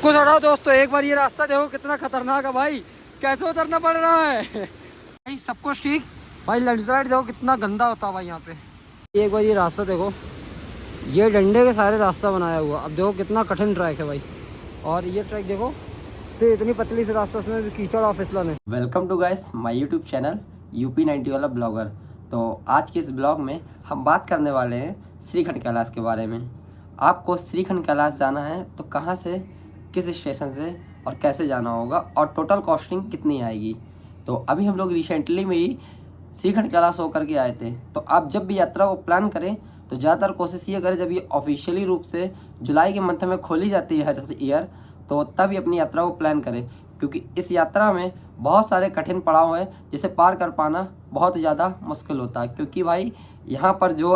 Focus हटाओ दोस्तों, एक बार ये रास्ता देखो कितना खतरनाक है भाई, कैसे उतरना पड़ रहा है। भाई सब कुछ ठीक, भाई लैंडस्लाइड देखो कितना गंदा होता है भाई यहाँ पे। एक बार ये रास्ता देखो, ये डंडे के सारे रास्ता बनाया हुआ, अब देखो कितना कठिन ट्रैक है भाई। और ये ट्रैक देखो से इतनी पतली से रास्ता, इसमें भी कीचड़ और फिसलन है। Welcome to guys my YouTube channel UP 90 वाला ब्लॉगर। तो आज के इस ब्लॉग में हम बात करने वाले हैं श्रीखंड कैलाश के बारे में। आपको श्रीखंड कैलाश जाना है तो कहाँ से, किस स्टेशन से और कैसे जाना होगा और टोटल कॉस्टिंग कितनी आएगी। तो अभी हम लोग रिसेंटली में ही श्रीखंड कैलाश होकर के आए थे। तो आप जब भी यात्रा को प्लान करें तो ज़्यादातर कोशिश ये करें, जब ये ऑफिशियली रूप से जुलाई के मंथ में खोली जाती है हर ईयर, तो तब ही अपनी यात्रा को प्लान करें, क्योंकि इस यात्रा में बहुत सारे कठिन पड़ाव हैं जिसे पार कर पाना बहुत ही ज़्यादा मुश्किल होता है। क्योंकि भाई यहाँ पर जो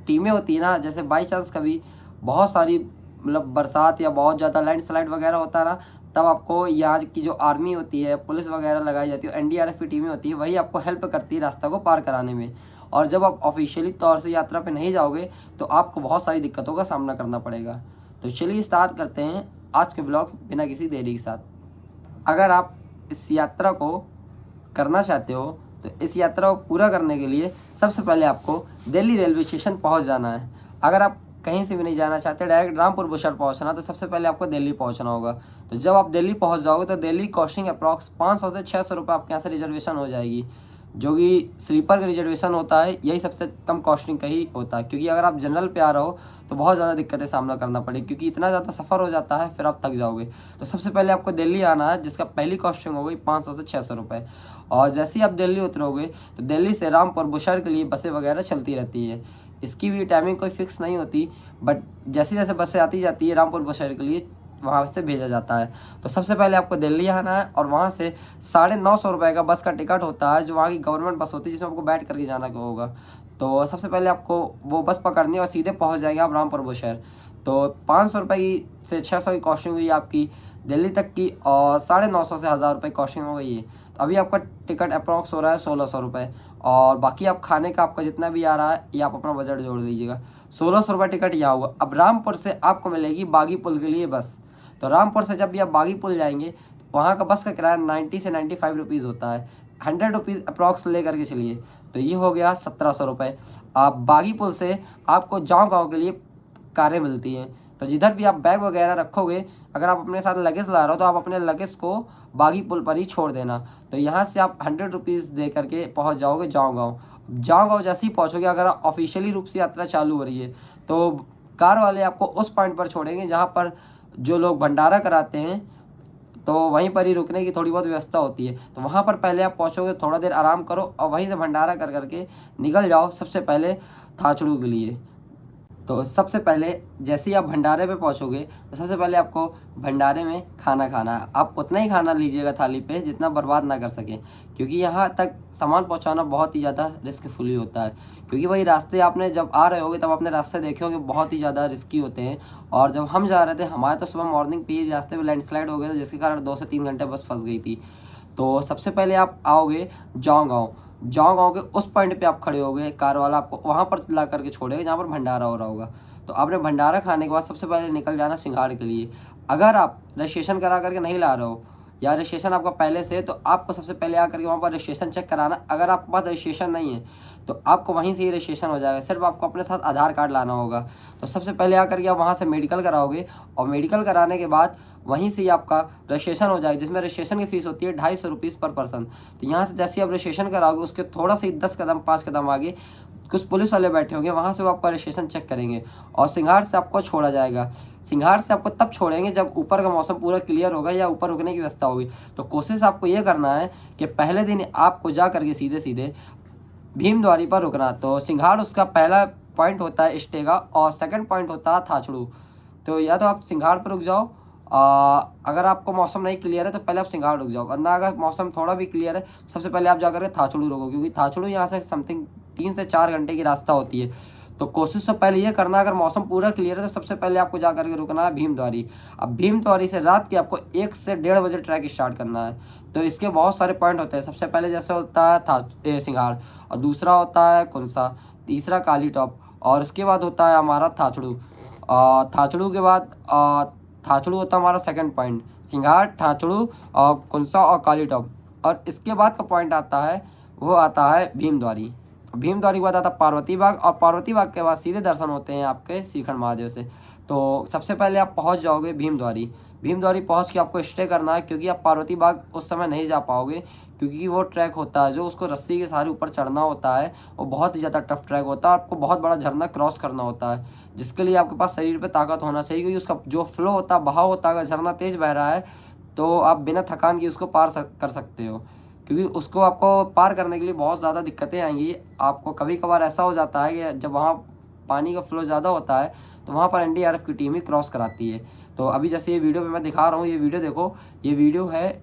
टीमें होती है ना, जैसे बाई चांस कभी बहुत सारी मतलब बरसात या बहुत ज़्यादा लैंडस्लाइड वगैरह होता है ना, तब आपको यहाँ की जो आर्मी होती है, पुलिस वगैरह लगाई जाती है, एनडीआरएफ की टीमें होती है, वही आपको हेल्प करती है रास्ता को पार कराने में। और जब आप ऑफिशियली तौर से यात्रा पे नहीं जाओगे तो आपको बहुत सारी दिक्कतों का सामना करना पड़ेगा। तो चलिए स्टार्ट करते हैं आज के ब्लॉग बिना किसी देरी के साथ। अगर आप इस यात्रा को करना चाहते हो तो इस यात्रा को पूरा करने के लिए सबसे पहले आपको दिल्ली रेलवे स्टेशन पहुंच जाना है। अगर आप कहीं से भी नहीं जाना चाहते, डायरेक्ट रामपुर बुशहर पहुंचना, तो सबसे पहले आपको दिल्ली पहुंचना होगा। तो जब आप दिल्ली पहुंच जाओगे तो दिल्ली कॉस्टिंग अप्रॉक्स 500 से 600 रुपये आपके यहाँ से रिजर्वेशन हो जाएगी, जो कि स्लीपर का रिजर्वेशन होता है, यही सबसे कम कॉस्टिंग का ही होता है। क्योंकि अगर आप जनरल पे आ रहे हो तो बहुत ज़्यादा दिक्कतें सामना करना पड़ेगी, क्योंकि इतना ज़्यादा सफ़र हो जाता है, फिर आप थक जाओगे। तो सबसे पहले आपको दिल्ली आना है, जिसका पहली कॉस्टिंग हो गई 500 से 600 रुपये। और जैसे ही आप दिल्ली उतरोगे तो दिल्ली से रामपुर बुशहर के लिए बसें वगैरह चलती रहती है। इसकी भी टाइमिंग कोई फिक्स नहीं होती, बट जैसे जैसे बसें आती जाती है रामपुर बुशहर के लिए, वहाँ से भेजा जाता है। तो सबसे पहले आपको दिल्ली आना है और वहाँ से 950 रुपये का बस का टिकट होता है, जो वहाँ की गवर्नमेंट बस होती है, जिसमें आपको बैठ करके जाना होगा। तो सबसे पहले आपको वो बस पकड़नी है और सीधे पहुँच जाएंगे आप रामपुर बुशहर। तो 500 रुपये की से 600 की कॉस्टिंग हुई आपकी दिल्ली तक की, और 950 से 1000 रुपये कॉस्टिंग हो गई है। तो अभी आपका टिकट अप्रॉक्स हो रहा है 1600 रुपये, और बाकी आप खाने का आपका जितना भी आ रहा है ये आप अपना बजट जोड़ लीजिएगा। 1600 रुपये टिकट यहाँ हुआ। अब रामपुर से आपको मिलेगी बागी पुल के लिए बस। तो रामपुर से जब भी आप बागी पुल जाएंगे, वहाँ का बस का किराया 90 से 95 रुपीज़ होता है, 100 रुपीज़ अप्रॉक्स ले करके चलिए। तो ये हो गया 1700 रुपये। आप बागी पुल से आपको गाँव के लिए कारें मिलती हैं। तो जिधर भी आप बैग वगैरह रखोगे, अगर आप अपने साथ लगेज ला रहे हो तो आप अपने लगेज को बागी पुल पर ही छोड़ देना। तो यहाँ से आप 100 रुपीज़ दे करके पहुँच जाओगे गाँव जैसे ही पहुँचोगे, अगर ऑफिशियली रूप से यात्रा चालू हो रही है तो कार वाले आपको उस पॉइंट पर छोड़ेंगे जहाँ पर जो लोग भंडारा कराते हैं, तो वहीं पर ही रुकने की थोड़ी बहुत व्यवस्था होती है। तो वहाँ पर पहले आप पहुँचोगे, थोड़ा देर आराम करो और वहीं से भंडारा कर करके निकल जाओ सबसे पहले थाचड़ू के लिए। तो सबसे पहले जैसे ही आप भंडारे पे पहुंचोगे तो सबसे पहले आपको भंडारे में खाना खाना है। आप उतना ही खाना लीजिएगा थाली पे जितना बर्बाद ना कर सकें, क्योंकि यहाँ तक सामान पहुंचाना बहुत ही ज़्यादा रिस्कफुली होता है। क्योंकि वही रास्ते आपने जब आ रहे होगे तब आपने रास्ते देखे होंगे बहुत ही ज़्यादा रिस्की होते हैं। और जब हम जा रहे थे, हमारे तो सुबह मॉर्निंग पे ही रास्ते में लैंडस्लाइड हो गया था, जिसके कारण 2 से 3 घंटे बस फंस गई थी। तो सबसे पहले आप आओगे गाँव के उस पॉइंट पे आप खड़े होगे, कार वाला आपको वहाँ पर ला करके छोड़ेगा जहाँ पर भंडारा हो रहा होगा। तो आपने भंडारा खाने के बाद सबसे पहले निकल जाना सिंघाड़ के लिए। अगर आप रजिस्ट्रेशन करा करके नहीं ला रहे हो या रजिस्ट्रेशन आपका पहले से है, तो आपको सबसे पहले आकर के वहाँ पर रजिस्ट्रेशन चेक कराना। अगर आपके पास रजिस्ट्रेशन नहीं है तो आपको वहीं से ही रजिस्ट्रेशन हो जाएगा, सिर्फ आपको अपने साथ आधार कार्ड लाना होगा। तो सबसे पहले आकर के आप वहाँ से मेडिकल कराओगे, और मेडिकल कराने के बाद वहीं से ही आपका रजिस्ट्रेशन हो जाएगा, जिसमें रजिस्ट्रेशन की फ़ीस होती है 250 रुपीज़ पर पर्सन। तो यहाँ से जैसे आप रजिस्ट्रेशन कराओगे, उसके थोड़ा सा 10 कदम 5 कदम आगे कुछ पुलिस वाले बैठे होंगे, वहाँ से वो आपका रजिस्ट्रेशन चेक करेंगे और सिंघाड़ से आपको छोड़ा जाएगा। सिंघाड़ से आपको तब छोड़ेंगे जब ऊपर का मौसम पूरा क्लियर होगा या ऊपर रुकने की व्यवस्था होगी। तो कोशिश आपको ये करना है कि पहले दिन आपको जा करके सीधे सीधे भीमद्वारी पर रुकना। तो सिंघाड़ उसका पहला पॉइंट होता है स्टे का, और सेकंड पॉइंट होता है थाचड़ू। तो या तो आप सिंघाड़ पर रुक जाओ, अगर आपको मौसम नहीं क्लियर है तो पहले आप सिंघाड़ रुक जाओ, वरना अगर मौसम थोड़ा भी क्लियर है सबसे पहले आप जाकर थाचड़ू रुको, क्योंकि थाचड़ू यहाँ से समथिंग 3 से 4 घंटे की रास्ता होती है। तो कोशिश तो पहले ये करना, अगर मौसम पूरा क्लियर है तो सबसे पहले आपको जा करके रुकना है भीमद्वारी। अब भीमद्वारी से रात के आपको 1 से 1:30 बजे ट्रैक स्टार्ट करना है। तो इसके बहुत सारे पॉइंट होते हैं। सबसे पहले जैसे होता है सिंघाड़, और दूसरा होता है कुंसा, तीसरा काली टॉप, और उसके बाद होता है हमारा थाचड़ू। थाचड़ू के बाद थाचड़ू होता है हमारा सेकंड पॉइंट, सिंघाड़, थाचड़ू और कुंसा और काली टॉप। और इसके बाद का पॉइंट आता है वो आता है भीमद्वारी। भीमद्वारी के बाद आता है पार्वती बाग, और पार्वती बाग के बाद सीधे दर्शन होते हैं आपके श्रीखंड महादेव से। तो सबसे पहले आप पहुंच जाओगे भीमद्वारी। भीमद्वारी पहुंच के आपको स्टे करना है, क्योंकि आप पार्वती बाग उस समय नहीं जा पाओगे, क्योंकि वो ट्रैक होता है जो उसको रस्सी के सहारे ऊपर चढ़ना होता है, वो बहुत ही ज़्यादा टफ ट्रैक होता है। आपको बहुत बड़ा झरना क्रॉस करना होता है, जिसके लिए आपके पास शरीर पे ताकत होना चाहिए, क्योंकि उसका जो फ्लो होता है, बहाव होता है, अगर झरना तेज़ बह रहा है तो आप बिना थकान के उसको कर सकते हो, क्योंकि उसको आपको पार करने के लिए बहुत ज़्यादा दिक्कतें आएंगी। आपको कभी कभार ऐसा हो जाता है कि जब वहाँ पानी का फ्लो ज़्यादा होता है तो वहाँ पर एनडीआरएफ की टीम ही क्रॉस कराती है। तो अभी जैसे ये वीडियो पे मैं दिखा रहा हूँ, ये वीडियो देखो, ये वीडियो है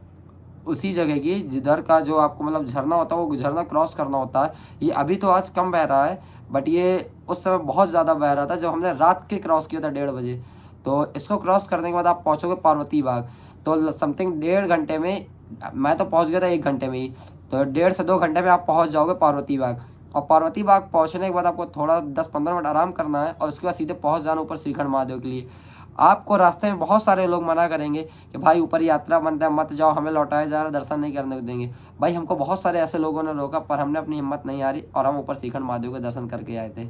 उसी जगह की जिधर का जो आपको मतलब झरना होता है, वो झरना क्रॉस करना होता है। ये अभी तो आज कम बह रहा है, बट ये उस समय बहुत ज़्यादा बह रहा था जब हमने रात के क्रॉस किया था 1:30 बजे। तो इसको क्रॉस करने के बाद आप पहुँचोगे पार्वती बाग। तो समथिंग 1.5 घंटे में, मैं तो पहुँच गया था 1 घंटे में ही, तो 1.5 से 2 घंटे में आप पहुँच जाओगे पार्वती बाग। और पार्वती बाग पहुँचने के बाद आपको थोड़ा 10-15 मिनट आराम करना है, और उसके बाद सीधे पहुँच जाना ऊपर श्रीखंड महादेव के लिए। आपको रास्ते में बहुत सारे लोग मना करेंगे कि भाई ऊपर यात्रा बंद है, मत जाओ, हमें लौटाया जा रहा, दर्शन नहीं करने देंगे। भाई हमको बहुत सारे ऐसे लोगों ने रोका, पर हमने अपनी हिम्मत नहीं हारी और हम ऊपर श्रीखंड महादेव के दर्शन करके आए थे।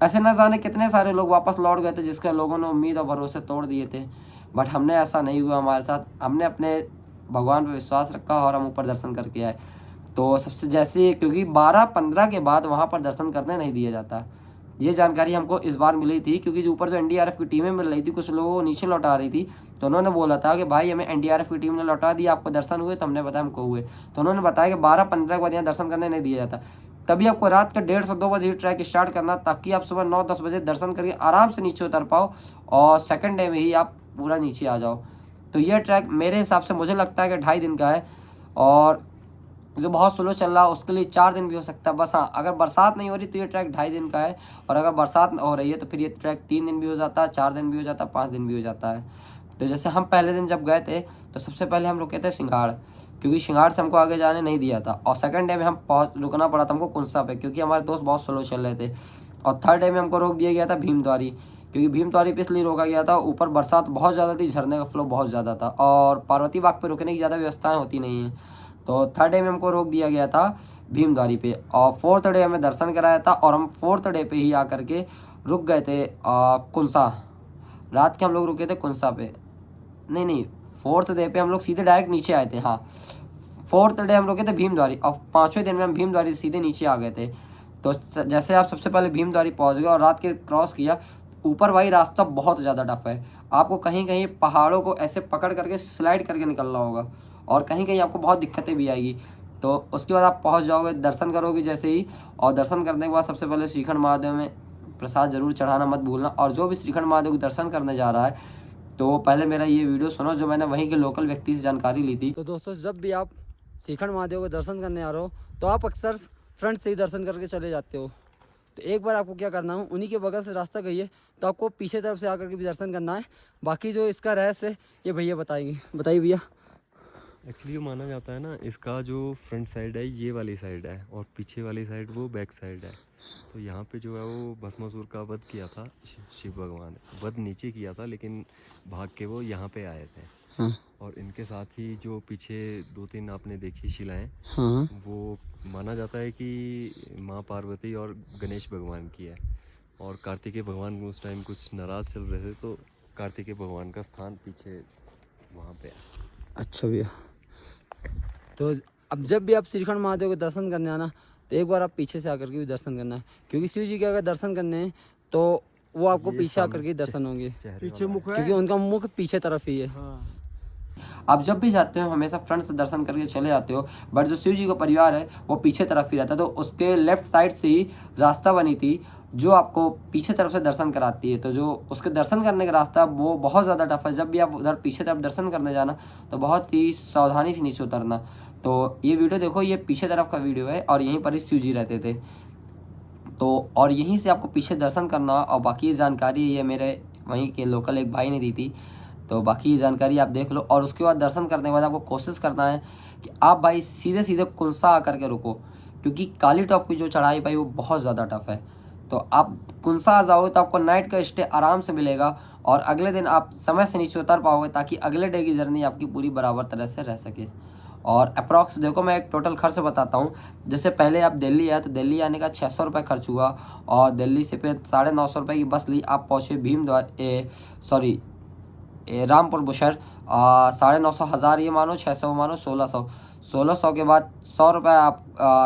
ऐसे न जाने कितने सारे लोग वापस लौट गए थे, जिसके लोगों ने उम्मीद और भरोसे तोड़ दिए थे, बट हमने ऐसा नहीं हुआ हमारे साथ। हमने अपने भगवान पर विश्वास रखा और हम ऊपर दर्शन करके आए। तो सबसे जैसे, क्योंकि 12-15 के बाद वहाँ पर दर्शन करने नहीं दिया जाता, ये जानकारी हमको इस बार मिली थी, क्योंकि जो ऊपर जो एनडीआरएफ की टीमें मिल रही थी, कुछ लोगों को नीचे लौटा रही थी, तो उन्होंने बोला था कि भाई हमें एनडीआरएफ की टीम ने लौटा दिया, आपको दर्शन हुए? तो हमने बताया हमको हुए। तो उन्होंने बताया कि 12-15 के बाद यहाँ दर्शन करने नहीं दिया जाता। तभी आपको रात के 1:30 से 2 बजे ट्रैक स्टार्ट करना, ताकि आप सुबह 9-10 बजे दर्शन करके आराम से नीचे उतर पाओ और सेकंड डे में ही आप पूरा नीचे आ जाओ। तो ये ट्रैक मेरे हिसाब से मुझे लगता है कि 2.5 दिन का है, और जो बहुत स्लो चल रहा है उसके लिए 4 दिन भी हो सकता है। बस हाँ, अगर बरसात नहीं हो रही तो ये ट्रैक 2.5 दिन का है, और अगर बरसात हो रही है तो फिर ये ट्रैक 3 दिन भी हो जाता है, 4 दिन भी हो जाता है, 5 दिन भी हो जाता है। तो जैसे हम पहले दिन जब गए थे तो सबसे पहले हम रुके थे सिंघाड़, क्योंकि सिंघाड़ से हमको आगे जाने नहीं दिया था। और सेकंड डे में हम रुकना पड़ा था हमको कुंसा पे, क्योंकि हमारे दोस्त बहुत स्लो चल रहे थे। और थर्ड डे में हमको रोक दिया गया था भीमद्वारी, क्योंकि भीमद्वारी पे इसलिए रोका गया था, ऊपर बरसात बहुत ज़्यादा थी, झरने का फ्लो बहुत ज़्यादा था, और पार्वती बाग पे रुकने की ज़्यादा व्यवस्थाएँ होती नहीं हैं। तो थर्ड डे में हमको रोक दिया गया था भीमद्वारी पे, और फोर्थ डे हमें दर्शन कराया था, और हम फोर्थ डे पे ही आकर के रुक गए थे कुंसा। रात के हम लोग रुके थे कुंसा पे, नहीं, फोर्थ डे पे हम लोग सीधे डायरेक्ट नीचे आए थे। हाँ, फोर्थ डे हम रुके थे भीमद्वारी, और 5वें दिन में हम भीमद्वारी सीधे नीचे आ गए थे। तो जैसे आप सबसे पहले भीमद्वारी पहुँच गए और रात के क्रॉस किया, ऊपर भाई रास्ता बहुत ज़्यादा टफ है। आपको कहीं कहीं पहाड़ों को ऐसे पकड़ करके स्लाइड करके निकलना होगा, और कहीं कहीं आपको बहुत दिक्कतें भी आएगी। तो उसके बाद आप पहुंच जाओगे, दर्शन करोगे जैसे ही, और दर्शन करने के बाद सबसे पहले श्रीखंड महादेव में प्रसाद जरूर चढ़ाना मत भूलना। और जो भी श्रीखंड महादेव के दर्शन करने जा रहा है, तो पहले मेरा ये वीडियो सुनो जो मैंने वहीं के लोकल व्यक्ति से जानकारी ली थी। तो दोस्तों, जब भी आप श्रीखंड महादेव के दर्शन करने आ रहे हो तो आप अक्सर फ्रंट से ही दर्शन करके चले जाते हो। तो एक बार आपको क्या करना है, उन्हीं के बगल से रास्ता गई है, तो आपको पीछे तरफ से आकर के भी दर्शन करना है। बाकी जो इसका रहस्य है ये भैया बताएंगे। बताइए भैया। एक्चुअली ये माना जाता है ना, इसका जो फ्रंट साइड है ये वाली साइड है, और पीछे वाली साइड वो बैक साइड है। तो यहाँ पे जो है वो भस्मासुर का वध किया था शिव भगवान, वध नीचे किया था, लेकिन भाग के वो यहाँ पे आए थे। हाँ। और इनके साथ ही जो पीछे 2-3 आपने देखी शिलाएं, हाँ। वो माना जाता है कि माँ पार्वती और गणेश भगवान की है। और कार्तिकेय भगवान उस टाइम कुछ नाराज़ चल रहे थे, तो कार्तिकेय भगवान का स्थान पीछे वहाँ पे है। अच्छा भैया, तो अब जब भी आप श्रीखंड महादेव के दर्शन करने आना, तो एक बार आप पीछे से आकर के भी दर्शन करना है, क्योंकि शिव जी के अगर दर्शन करने हैं तो वो आपको पीछे आकर के दर्शन होंगे, पीछे मुख है, क्योंकि उनका मुख पीछे तरफ ही है। हाँ। आप जब भी जाते हो हमेशा फ्रंट से दर्शन करके चले जाते हो, बट जो शिव जी का परिवार है वो पीछे तरफ ही रहता है, तो उसके लेफ्ट साइड से ही रास्ता बनी थी जो आपको पीछे तरफ से दर्शन कराती है। तो जो उसके दर्शन करने का रास्ता वो बहुत ज़्यादा टफ है। जब भी आप उधर पीछे तरफ दर्शन करने जाना तो बहुत ही सावधानी से नीचे उतरना। तो ये वीडियो देखो, ये पीछे तरफ का वीडियो है, और यहीं पर ही शिव जी रहते थे। तो और यहीं से आपको पीछे दर्शन करना, और बाकी जानकारी ये मेरे वहीं के लोकल एक भाई ने दी थी, तो बाकी जानकारी आप देख लो। और उसके बाद दर्शन करने के बाद आपको कोशिश करना है कि आप भाई सीधे सीधे कुंसा आकर के रुको, क्योंकि काली टॉप की जो चढ़ाई भाई वो बहुत ज़्यादा टफ है। तो आप कुंसा आ जाओ तो आपको नाइट का स्टे आराम से मिलेगा, और अगले दिन आप समय से नीचे उतर पाओगे, ताकि अगले डे की जर्नी आपकी पूरी बराबर तरह से रह सके। और अप्रॉक्स देखो मैं एक टोटल खर्च बताता हूँ। जैसे पहले आप दिल्ली आए तो दिल्ली आने का 600 रुपये खर्च हुआ, और दिल्ली से फिर 950 रुपये की बस ली, आप पहुँचे रामपुर बुशहर। 950 हज़ार ये मानो, 600 मानो 1600। 1600 के बाद 100 रुपये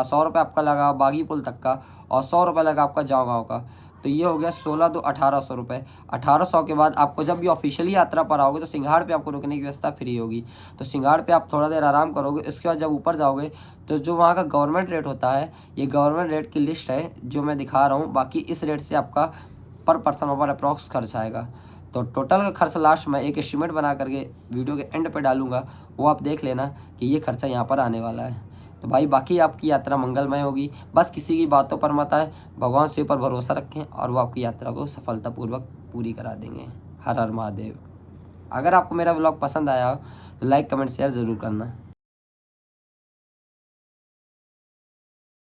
100 रुपये आपका लगा बागी पुल तक का, और 100 रुपये लगा आपका गाँव का। तो ये हो गया 16 दो 1800 रुपये। 1800 के बाद आपको जब भी ऑफिशियली यात्रा पर आओगे तो सिंघाड़ पे आपको रुकने की व्यवस्था फ्री होगी। तो सिंघाड़ पे आप थोड़ा देर आराम करोगे। इसके बाद जब ऊपर जाओगे तो जो वहाँ का गवर्नमेंट रेट होता है, ये गवर्नमेंट रेट की लिस्ट है जो मैं दिखा रहा हूँ। बाकी इस रेट से आपका पर पर्सन ओवर अप्रॉक्स खर्च आएगा। तो टोटल का खर्च लास्ट में एक एस्टिमेट बना करके वीडियो के एंड पे डालूंगा, वो आप देख लेना कि ये खर्चा यहाँ पर आने वाला है। तो भाई बाकी आपकी यात्रा मंगलमय होगी। बस किसी की बातों पर मत आए, भगवान से ऊपर भरोसा रखें और वो आपकी यात्रा को सफलतापूर्वक पूरी करा देंगे। हर हर महादेव। अगर आपको मेरा व्लॉग पसंद आया हो तो लाइक कमेंट शेयर ज़रूर करना।